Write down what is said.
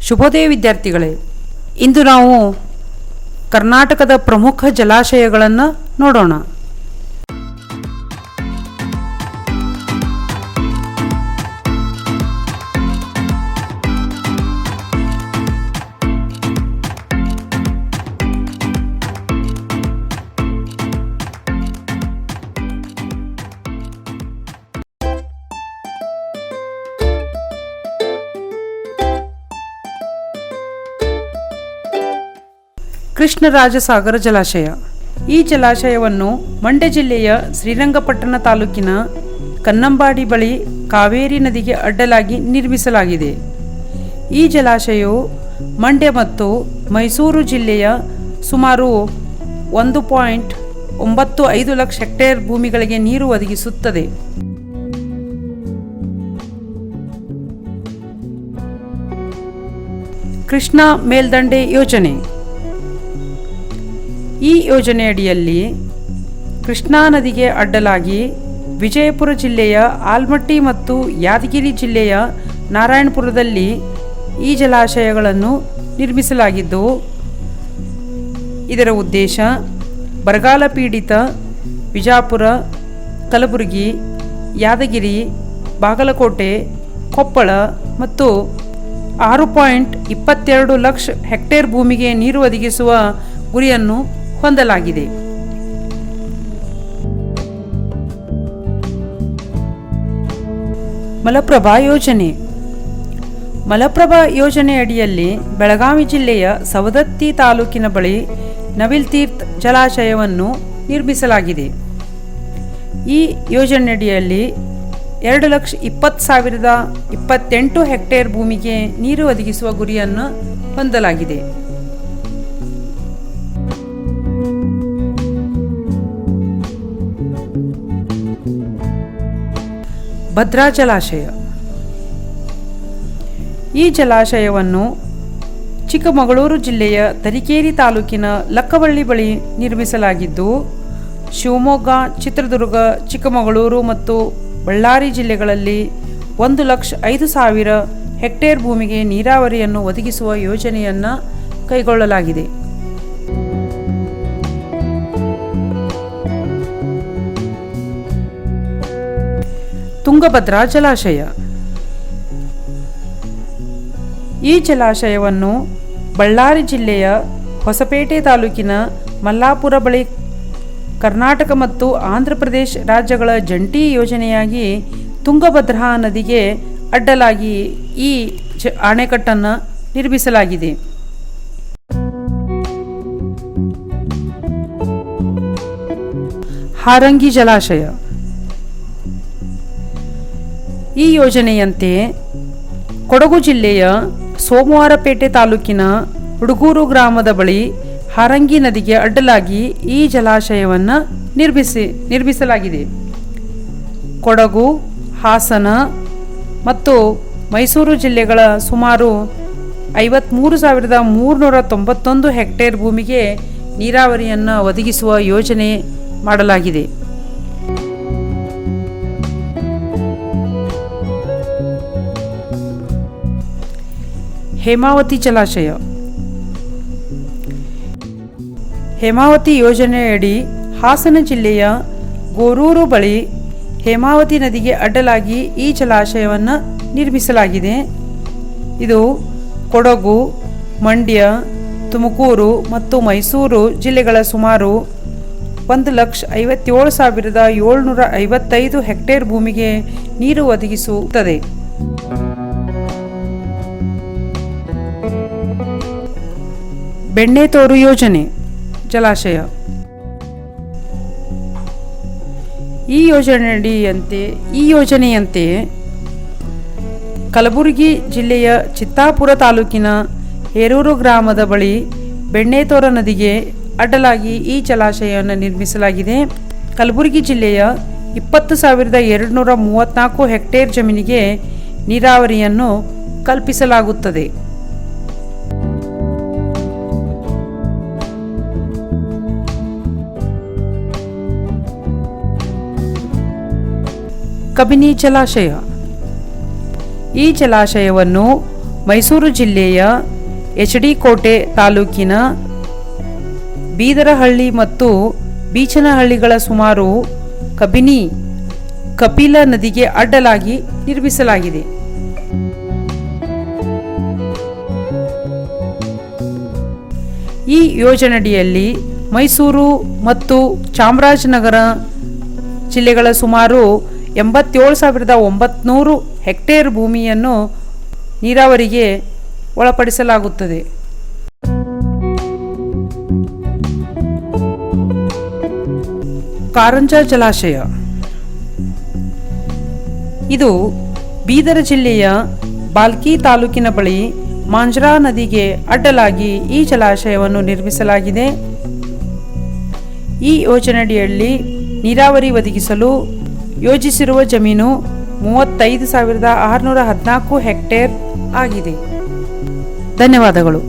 ಶುಭೋದಯ ವಿದ್ಯಾರ್ಥಿಗಳೇ, ಇಂದು ನಾವು ಕರ್ನಾಟಕದ ಪ್ರಮುಖ ಜಲಾಶಯಗಳನ್ನು ನೋಡೋಣ. ಕೃಷ್ಣರಾಜಸಾಗರ ಜಲಾಶಯ. ಈ ಜಲಾಶಯವನ್ನು ಮಂಡ್ಯ ಜಿಲ್ಲೆಯ ಶ್ರೀರಂಗಪಟ್ಟಣ ತಾಲೂಕಿನ ಕನ್ನಂಬಾಡಿ ಬಳಿ ಕಾವೇರಿ ನದಿಗೆ ಅಡ್ಡಲಾಗಿ ನಿರ್ಮಿಸಲಾಗಿದೆ. ಈ ಜಲಾಶಯವು ಮಂಡ್ಯ ಮತ್ತು ಮೈಸೂರು ಜಿಲ್ಲೆಯ ಸುಮಾರು 1.95 ಲಕ್ಷ ಹೆಕ್ಟೇರ್ ಭೂಮಿಗಳಿಗೆ ನೀರು ಒದಗಿಸುತ್ತದೆ. ಕೃಷ್ಣಾ ಮೇಲ್ದಂಡೆ ಯೋಜನೆ. ಈ ಯೋಜನೆಯಡಿಯಲ್ಲಿ ಕೃಷ್ಣಾ ನದಿಗೆ ಅಡ್ಡಲಾಗಿ ವಿಜಯಪುರ ಜಿಲ್ಲೆಯ ಆಲ್ಮಟ್ಟಿ ಮತ್ತು ಯಾದಗಿರಿ ಜಿಲ್ಲೆಯ ನಾರಾಯಣಪುರದಲ್ಲಿ ಈ ಜಲಾಶಯಗಳನ್ನು ನಿರ್ಮಿಸಲಾಗಿದ್ದು, ಇದರ ಉದ್ದೇಶ ಬರಗಾಲ ಪೀಡಿತ ವಿಜಯಪುರ, ಕಲಬುರಗಿ, ಯಾದಗಿರಿ, ಬಾಗಲಕೋಟೆ, ಕೊಪ್ಪಳ ಮತ್ತು 6.22 ಲಕ್ಷ ಹೆಕ್ಟೇರ್ ಭೂಮಿಗೆ ನೀರು ಒದಗಿಸುವ ಗುರಿಯನ್ನು ಹೊಂದಲಾಗಿದೆ. ಮಲಪ್ರಭಾ ಯೋಜನೆ. ಮಲಪ್ರಭಾ ಯೋಜನೆಯಡಿಯಲ್ಲಿ ಬೆಳಗಾವಿ ಜಿಲ್ಲೆಯ ಸವದತ್ತಿ ತಾಲೂಕಿನ ಬಳಿ ನವಿಲ್ ತೀರ್ಥ ಜಲಾಶಯವನ್ನು ನಿರ್ಮಿಸಲಾಗಿದೆ. ಈ ಯೋಜನೆಯಡಿಯಲ್ಲಿ 2,20,028 ಹೆಕ್ಟೇರ್ ಭೂಮಿಗೆ ನೀರು ಒದಗಿಸುವ ಗುರಿಯನ್ನು ಹೊಂದಲಾಗಿದೆ. ಭದ್ರಾ ಜಲಾಶಯ. ಈ ಜಲಾಶಯವನ್ನು ಚಿಕ್ಕಮಗಳೂರು ಜಿಲ್ಲೆಯ ತರೀಕೆರೆ ತಾಲೂಕಿನ ಲಕ್ಕವಳ್ಳಿ ಬಳಿ ನಿರ್ಮಿಸಲಾಗಿದ್ದು, ಶಿವಮೊಗ್ಗ, ಚಿತ್ರದುರ್ಗ, ಚಿಕ್ಕಮಗಳೂರು ಮತ್ತು ಬಳ್ಳಾರಿ ಜಿಲ್ಲೆಗಳಲ್ಲಿ 1,05,000 ಹೆಕ್ಟೇರ್ ಭೂಮಿಗೆ ನೀರಾವರಿಯನ್ನು ಒದಗಿಸುವ ಯೋಜನೆಯನ್ನು ಕೈಗೊಳ್ಳಲಾಗಿದೆ. ತುಂಗಭದ್ರಾ ಜಲಾಶಯ. ಈ ಜಲಾಶಯವನ್ನು ಬಳ್ಳಾರಿ ಜಿಲ್ಲೆಯ ಹೊಸಪೇಟೆ ತಾಲೂಕಿನ ಮಲ್ಲಾಪುರ ಬಳಿ ಕರ್ನಾಟಕ ಮತ್ತು ಆಂಧ್ರ ಪ್ರದೇಶ ರಾಜ್ಯಗಳ ಜಂಟಿ ಯೋಜನೆಯಾಗಿ ತುಂಗಭದ್ರಾ ನದಿಗೆ ಅಡ್ಡಲಾಗಿ ಈ ಅಣೆಕಟ್ಟನ್ನು ನಿರ್ಮಿಸಲಾಗಿದೆ. ಹಾರಂಗಿ ಜಲಾಶಯ. ಈ ಯೋಜನೆಯಂತೆ ಕೊಡಗು ಜಿಲ್ಲೆಯ ಸೋಮವಾರಪೇಟೆ ತಾಲೂಕಿನ ಹುಡುಗೂರು ಗ್ರಾಮದ ಬಳಿ ಹಾರಂಗಿ ನದಿಗೆ ಅಡ್ಡಲಾಗಿ ಈ ಜಲಾಶಯವನ್ನು ನಿರ್ಮಿಸಲಾಗಿದೆ. ಕೊಡಗು, ಹಾಸನ ಮತ್ತು ಮೈಸೂರು ಜಿಲ್ಲೆಗಳ ಸುಮಾರು 53,391 ಹೆಕ್ಟೇರ್ ಭೂಮಿಗೆ ನೀರಾವರಿಯನ್ನು ಒದಗಿಸುವ ಯೋಜನೆ ಮಾಡಲಾಗಿದೆ. ಹೇಮಾವತಿ ಜಲಾಶಯ. ಹೇಮಾವತಿ ಯೋಜನೆಯಡಿ ಹಾಸನ ಜಿಲ್ಲೆಯ ಗೋರೂರು ಬಳಿ ಹೇಮಾವತಿ ನದಿಗೆ ಅಡ್ಡಲಾಗಿ ಈ ಜಲಾಶಯವನ್ನು ನಿರ್ಮಿಸಲಾಗಿದೆ. ಇದು ಕೊಡಗು, ಮಂಡ್ಯ, ತುಮಕೂರು ಮತ್ತು ಮೈಸೂರು ಜಿಲ್ಲೆಗಳ ಸುಮಾರು 1,57,755 ಹೆಕ್ಟೇರ್ ಭೂಮಿಗೆ ನೀರು ಒದಗಿಸುತ್ತದೆ. ಬೆಣ್ಣೆತೋರು ಯೋಜನೆ ಜಲಾಶಯ. ಈ ಯೋಜನೆಯಂತೆ ಕಲಬುರಗಿ ಜಿಲ್ಲೆಯ ಚಿತ್ತಾಪುರ ತಾಲೂಕಿನ ಹೇರೂರು ಗ್ರಾಮದ ಬಳಿ ಬೆಣ್ಣೆತೋರ ನದಿಗೆ ಅಡ್ಡಲಾಗಿ ಈ ಜಲಾಶಯವನ್ನು ನಿರ್ಮಿಸಲಾಗಿದೆ. ಕಲಬುರಗಿ ಜಿಲ್ಲೆಯ 20,234 ಹೆಕ್ಟೇರ್ ಜಮೀನಿಗೆ ನೀರಾವರಿಯನ್ನು ಕಲ್ಪಿಸಲಾಗುತ್ತದೆ. ಕಬಿನಿ ಜಲಾಶಯ. ಈ ಜಲಾಶಯವನ್ನು ಮೈಸೂರು ಜಿಲ್ಲೆಯ ಎಚ್.ಡಿ. ಕೋಟೆ ತಾಲೂಕಿನ ಬೀದರಹಳ್ಳಿ ಮತ್ತು ಬೀಚನಹಳ್ಳಿಗಳ ಸುಮಾರು ಕಬಿನಿ ಕಪಿಲ ನದಿಗೆ ಅಡ್ಡಲಾಗಿ ನಿರ್ಮಿಸಲಾಗಿದೆ. ಈ ಯೋಜನೆಯಡಿಯಲ್ಲಿ ಮೈಸೂರು ಮತ್ತು ಚಾಮರಾಜನಗರ ಜಿಲ್ಲೆಗಳ ಸುಮಾರು 87,900 ಹೆಕ್ಟೇರ್ ಭೂಮಿಯನ್ನು ನೀರಾವರಿಗೆ ಒಳಪಡಿಸಲಾಗುತ್ತದೆ. ಕಾರಂಜ ಜಲಾಶಯ ಇದು ಬೀದರ ಜಿಲ್ಲೆಯ ಬಾಲ್ಕಿ ತಾಲೂಕಿನ ಬಳಿ ಮಾಂಜ್ರಾ ನದಿಗೆ ಅಡ್ಡಲಾಗಿ ಈ ಜಲಾಶಯವನ್ನು ನಿರ್ಮಿಸಲಾಗಿದೆ. ಈ ಯೋಜನೆಯಡಿಯಲ್ಲಿ ನೀರಾವರಿ ಒದಗಿಸಲು ಯೋಜಿಸಿರುವ ಜಮೀನು 35,614 ಹೆಕ್ಟೇರ್ ಆಗಿದೆ. ಧನ್ಯವಾದಗಳು.